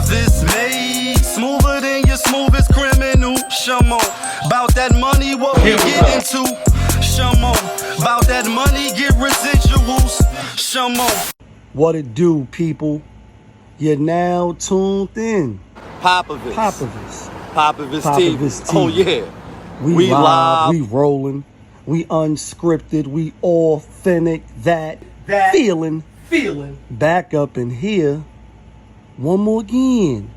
this made smoother than your smoothest criminal. Shamo, about that money, what we get into. Shamo, about that money, get residuals. Shamo. What it do, people? You're now tuned in. Popovich. Popovich TV. TV. Oh yeah. We live, we rolling, we unscripted, we authentic, that feeling back up in here one more again.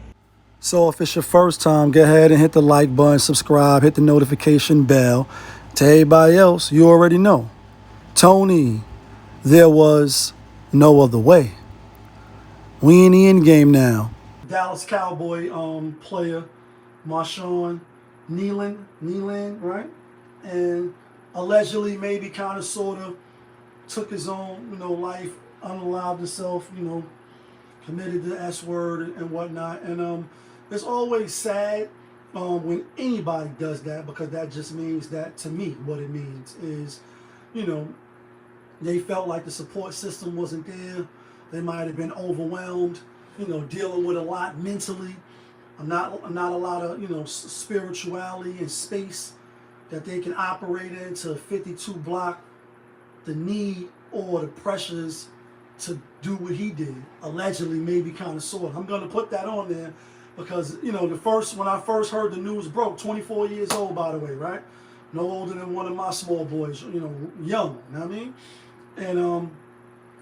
So if it's your first time, go ahead and hit the like button, subscribe, hit the notification bell. To everybody else, you already know. Tony, there was no other way. We in the end game now. Dallas Cowboy player Marshawn, KneeLand, right? And allegedly, maybe kind of sort of took his own, life, unalived himself, committed the S word and whatnot. And it's always sad when anybody does that, because that just means that, to me, what it means is, they felt like the support system wasn't there. They might have been overwhelmed, dealing with a lot mentally. Not a lot of, spirituality and space that they can operate in to 52 block the need or the pressures to do what he did. Allegedly, maybe kind of sort of. I'm going to put that on there because, when I first heard the news broke, 24 years old, by the way, right? No older than one of my small boys, young, you know what I mean? And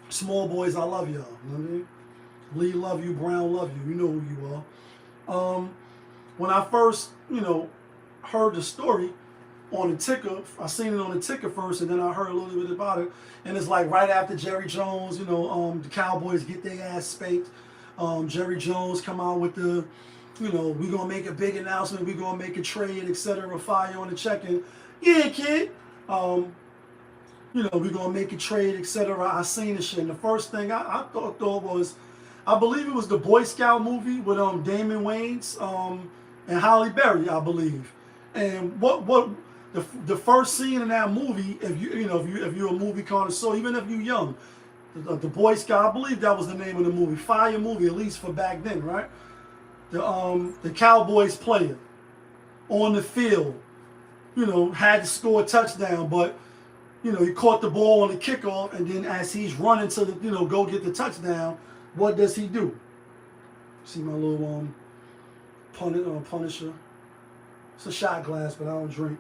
small boys, I love y'all, you know what I mean? Lee love you, Brown love you, you know who you are. When I first, heard the story on the ticker, I seen it on the ticker first, and then I heard a little bit about it. And it's like right after Jerry Jones, the Cowboys get their ass spanked. Jerry Jones come out with the, we're going to make a big announcement, we're going to make a trade, etc., fire on the check. And yeah, kid, we're going to make a trade, etc. I seen the shit. And the first thing I thought was, I believe it was the Boy Scout movie with Damon Wayans and Halle Berry, I believe. And what the first scene in that movie, if you're a movie connoisseur, even if you're young, the Boy Scout, I believe that was the name of the movie, fire movie, at least for back then, right? The Cowboys player on the field, had to score a touchdown, but he caught the ball on the kickoff, and then as he's running to the go get the touchdown, what does he do? See my little Punisher. It's a shot glass, but I don't drink.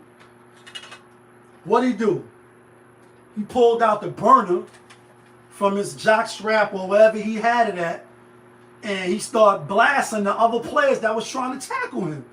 What'd he do? He pulled out the burner from his jock strap or wherever he had it at, and he started blasting the other players that was trying to tackle him.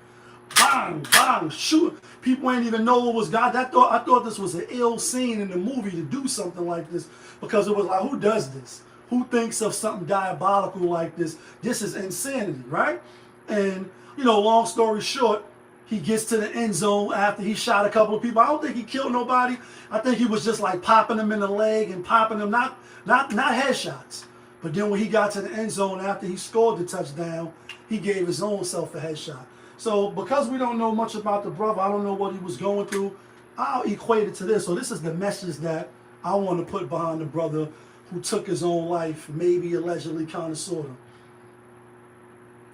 Bang, bang, shoot. People ain't even know what was God. I thought this was an ill scene in the movie to do something like this, because it was like, who does this? Who thinks of something diabolical like this? This is insanity, right? And, long story short, he gets to the end zone after he shot a couple of people. I don't think he killed nobody. I think he was just like popping them in the leg and popping them, not headshots. But then when he got to the end zone after he scored the touchdown, he gave his own self a headshot. So because we don't know much about the brother, I don't know what he was going through, I'll equate it to this. So this is the message that I want to put behind the brother who took his own life, maybe allegedly, kind of, sort of.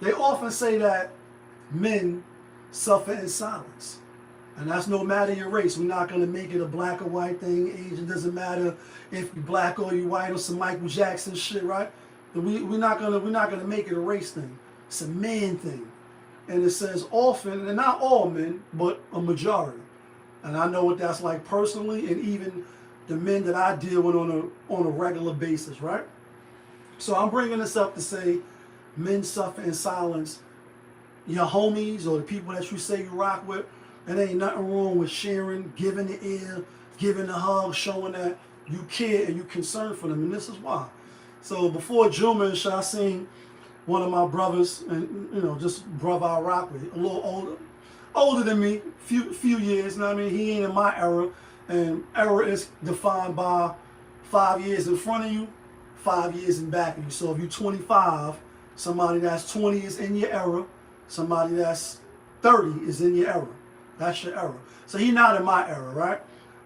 They often say that men suffer in silence. And that's no matter your race. We're not going to make it a black or white thing. Asian doesn't matter if you're black or you're white or some Michael Jackson shit, right? We're not gonna make it a race thing. It's a man thing. And it says often, and not all men, but a majority. And I know what that's like personally, and even the men that I deal with on a regular basis, right? So I'm bringing this up to say men suffer in silence. Your homies or the people that you say you rock with, and there ain't nothing wrong with sharing, giving the ear, giving the hug, showing that you care and you concerned for them. And this is why. So before Juma and Shah, I seen one of my brothers, and just brother I rock with, a little older than me, few years. You know what I mean? He ain't in my era. And era is defined by 5 years in front of you, 5 years in back of you. So if you're 25, somebody that's 20 is in your era, somebody that's 30 is in your era. That's your era. So he's not in my era, right?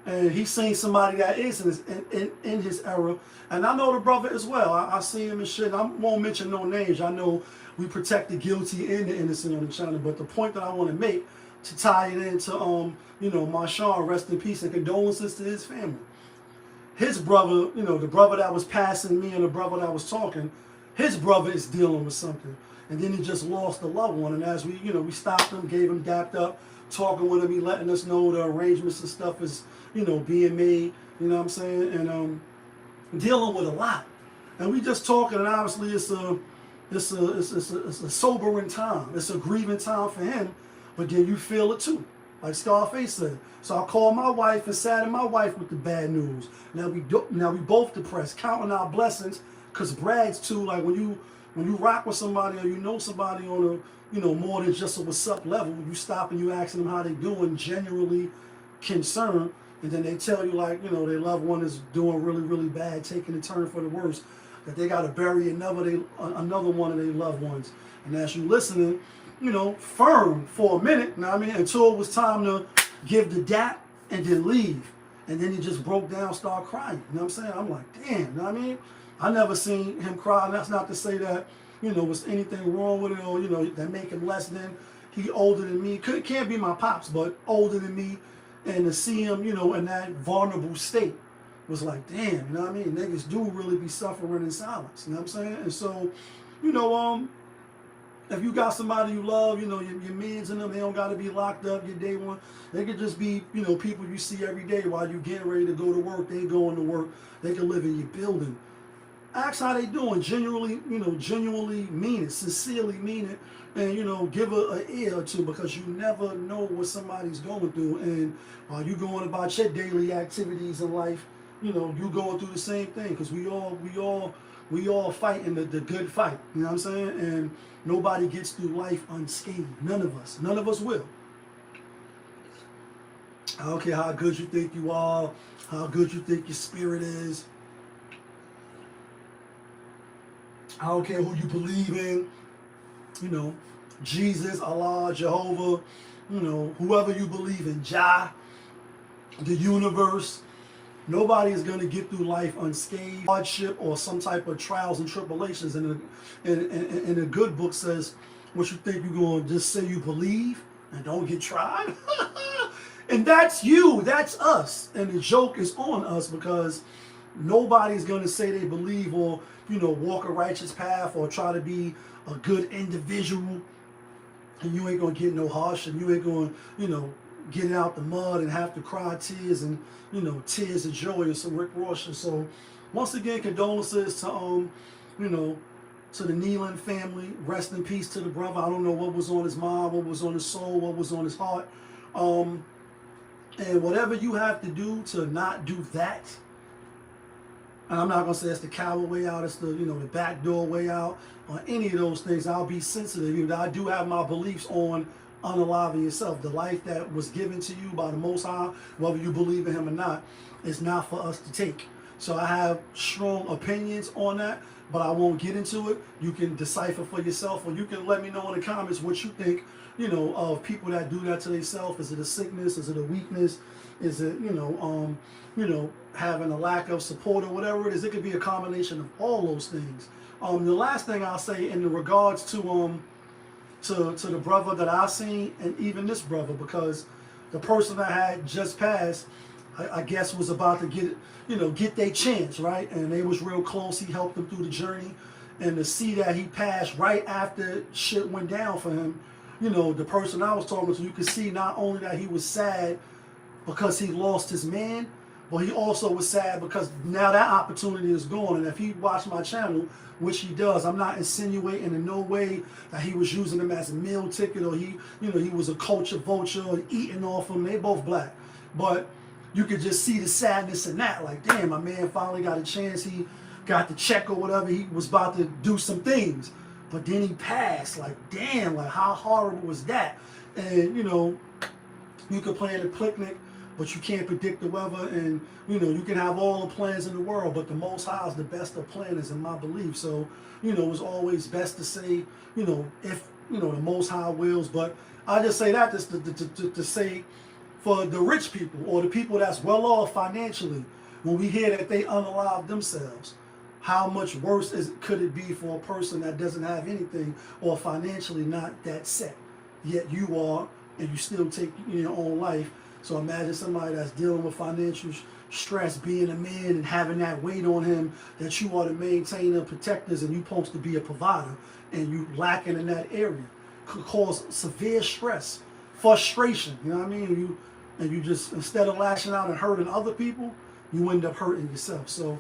And he's seen somebody that is in his era. And I know the brother as well. I see him and shit. I won't mention no names. I know we protect the guilty and the innocent on the channel. But the point that I want to make, to tie it into, Marshawn, rest in peace, and condolences to his family. His brother, the brother that was passing me and the brother that was talking, his brother is dealing with something. And then he just lost a loved one. And as we stopped him, gave him dapped up, talking with him, he letting us know the arrangements and stuff is, being made, you know what I'm saying? And dealing with a lot. And we just talking, and obviously it's a sobering time. It's a grieving time for him, but then you feel it too, like Scarface said. So I called my wife and saddened my wife with the bad news. Now we both depressed, counting our blessings, cause brags too. Like when you rock with somebody or you know somebody on a more than just a what's up level, you stop and you asking them how they doing, genuinely concerned, and then they tell you like their loved one is doing really, really bad, taking a turn for the worse, that they got to bury another one of their loved ones. And as you listening, firm for a minute, you know what I mean, until it was time to give the dap and then leave. And then he just broke down, started crying. You know what I'm saying? I'm like, damn, you know what I mean? I never seen him cry. And that's not to say that, was anything wrong with it or, that make him less than. He older than me. Can't be my pops, but older than me. And to see him, in that vulnerable state was like, damn, you know what I mean? Niggas do really be suffering in silence. You know what I'm saying? And so, if you got somebody you love, your mans and them, they don't got to be locked up, your day one. They could just be, people you see every day while you getting ready to go to work. They going to work. They can live in your building. Ask how they doing. Genuinely mean it. Sincerely mean it. And, give an ear or two, because you never know what somebody's going through. And while you going about your daily activities in life, you going through the same thing. Because we all fighting the good fight. You know what I'm saying? And nobody gets through life unscathed. None of us. None of us will. I don't care how good you think you are, how good you think your spirit is. I don't care who you believe in. Jesus, Allah, Jehovah, whoever you believe in, Jah, the universe. Nobody is going to get through life unscathed. Hardship or some type of trials and tribulations. And a good book says, what you think you're going to just say you believe and don't get tried? And that's you. That's us. And the joke is on us, because nobody's going to say they believe or, walk a righteous path or try to be a good individual. And you ain't going to get no hardship. You ain't going to, get out the mud and have to cry tears and, tears of joy and some Rick Ross. So once again, condolences to, to the KneeLand family. Rest in peace to the brother. I don't know what was on his mind, what was on his soul, what was on his heart. And whatever you have to do to not do that, and I'm not going to say it's the coward way out, it's the, the backdoor way out, or any of those things. I'll be sensitive. I do have my beliefs on unaliving yourself. The life that was given to you by the Most High, whether you believe in him or not, is not for us to take. So I have strong opinions on that, but I won't get into it. You can decipher for yourself, or you can let me know in the comments what you think, of people that do that to themselves. Is it a sickness? Is it a weakness? Is it, having a lack of support or whatever it is? It could be a combination of all those things. The last thing I'll say in regards to the brother that I seen, and even this brother, because the person that had just passed, I guess was about to get their chance, right? And they was real close. He helped them through the journey, and to see that he passed right after shit went down for him, the person I was talking to, you could see not only that he was sad because he lost his man, but he also was sad because now that opportunity is gone. And if he watched my channel, which he does, I'm not insinuating in no way that he was using him as a meal ticket, or he was a culture vulture or eating off him. They both black. But you could just see the sadness in that. Like, damn, my man finally got a chance. He got the check or whatever. He was about to do some things. But then he passed. Like, damn, like how horrible was that? And, you could plan a picnic, but you can't predict the weather, and you can have all the plans in the world, but the Most High is the best of planners in my belief. So it's always best to say if the Most High wills. But I just say that just to say for the rich people or the people that's well off financially, when we hear that they unalive themselves, how much worse could it be for a person that doesn't have anything or financially not that set? Yet you are, and you still take your own life. So imagine somebody that's dealing with financial stress, being a man and having that weight on him that you are the maintainer, protectors, and you supposed to be a provider, and you lacking in that area. Could cause severe stress, frustration, you know what I mean? You just, instead of lashing out and hurting other people, you end up hurting yourself. So,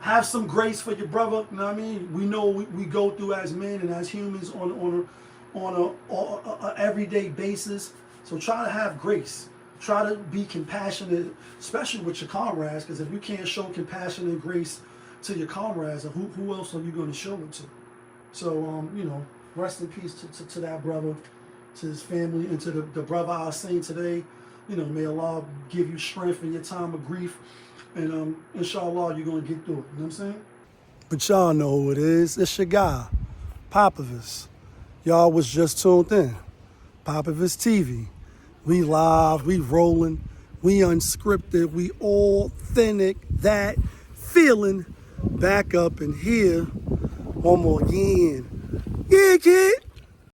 have some grace for your brother, you know what I mean? We know we go through as men and as humans on a everyday basis. So try to have grace. Try to be compassionate, especially with your comrades, because if you can't show compassion and grace to your comrades, who else are you going to show it to? So, rest in peace to that brother, to his family, and to the brother I was saying today. May Allah give you strength in your time of grief. And inshallah, you're going to get through it. You know what I'm saying? But y'all know who it is. It's your guy, Popovus. Y'all was just tuned in. Popovus TV. We live, we rolling, we unscripted, we authentic, that feeling back up in here. One more again. Yeah, kid.